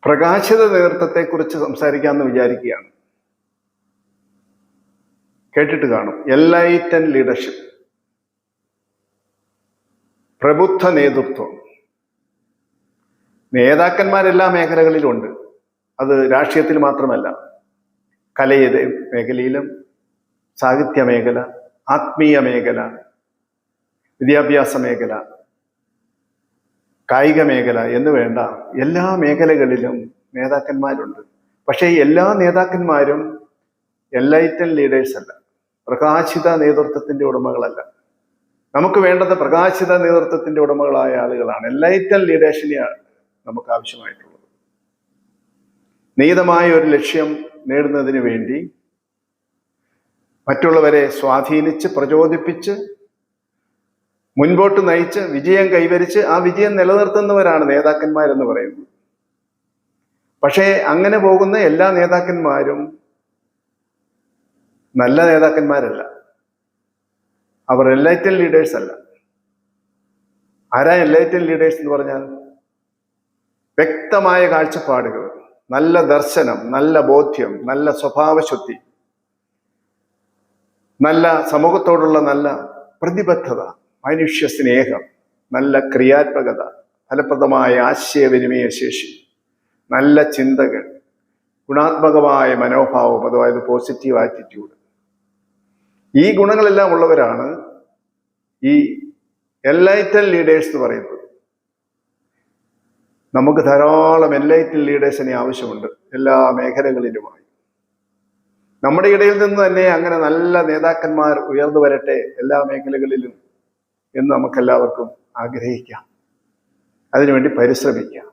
പ്രകാശിത നേതൃത്വത്തെക്കുറിച്ച് സംസാരിക്കാമെന്ന് വിചാരിക്കുകയാണ്. കേട്ടിട്ട് കാണും. എൻലൈറ്റൻ ലീഡർഷിപ്പ്, പ്രബുദ്ധ നേതൃത്വം. നേതാക്കന്മാരെല്ലാ മേഖലകളിലുമുണ്ട്. അത് രാഷ്ട്രീയത്തിൽ മാത്രമല്ല, കലയുടെ മേഖലയിലും, സാഹിത്യ മേഖല, ആത്മീയ മേഖല, വിദ്യാഭ്യാസ മേഖല, കായിക മേഖല എന്ന് വേണ്ട എല്ലാ മേഖലകളിലും നേതാക്കന്മാരുണ്ട്. പക്ഷേ എല്ലാ നേതാക്കന്മാരും എൻലൈറ്റൻ ലീഡേഴ്സ് അല്ല, പ്രകാശിത നേതൃത്വത്തിന്റെ ഉടമകളല്ല. നമുക്ക് വേണ്ടത് പ്രകാശിത നേതൃത്വത്തിന്റെ ഉടമകളായ ആളുകളാണ്. എൻലൈറ്റൻ ലീഡേഴ്സിനെയാണ് നമുക്ക് ആവശ്യമായിട്ടുള്ളത്. നിയതമായ ഒരു ലക്ഷ്യം നേടുന്നതിന് വേണ്ടി മറ്റുള്ളവരെ സ്വാധീനിച്ച് പ്രചോദിപ്പിച്ച് മുൻപോട്ട് നയിച്ച് വിജയം കൈവരിച്ച് ആ വിജയം നിലനിർത്തുന്നവരാണ് നേതാക്കന്മാരെന്ന് പറയുന്നത്. പക്ഷേ അങ്ങനെ പോകുന്ന എല്ലാ നേതാക്കന്മാരും നല്ല നേതാക്കന്മാരല്ല. അവർ എൻലൈറ്റൻ ലീഡേഴ്സ് അല്ല. ആരാ എൻലൈറ്റൻ ലീഡേഴ്സ് എന്ന് പറഞ്ഞാൽ? വ്യക്തമായ കാഴ്ചപ്പാടുകൾ, നല്ല ദർശനം, നല്ല ബോധ്യം, നല്ല സ്വഭാവശുദ്ധി, നല്ല സമൂഹത്തോടുള്ള നല്ല പ്രതിബദ്ധത, മനുഷ്യ സ്നേഹം, നല്ല ക്രിയാത്മകത, ഫലപ്രദമായ ആശയവിനിമയ ശേഷി, നല്ല ചിന്തകൾ, ഗുണാത്മകമായ മനോഭാവം, അതായത് പോസിറ്റീവ് ആറ്റിറ്റ്യൂഡ്. ഈ ഗുണങ്ങളെല്ലാം ഉള്ളവരാണ് ഈ എൻലൈറ്റൻ ലീഡേഴ്സ് എന്ന് പറയുന്നത്. നമുക്ക് ധാരാളം എൻലൈറ്റൻ ലീഡേഴ്സിനെ ആവശ്യമുണ്ട് എല്ലാ മേഖലകളിലുമായി. നമ്മുടെ ഇടയിൽ നിന്ന് തന്നെ അങ്ങനെ നല്ല നേതാക്കന്മാർ ഉയർന്നു വരട്ടെ എല്ലാ മേഖലകളിലും എന്ന് നമുക്കെല്ലാവർക്കും ആഗ്രഹിക്കാം. അതിനുവേണ്ടി പരിശ്രമിക്കാം.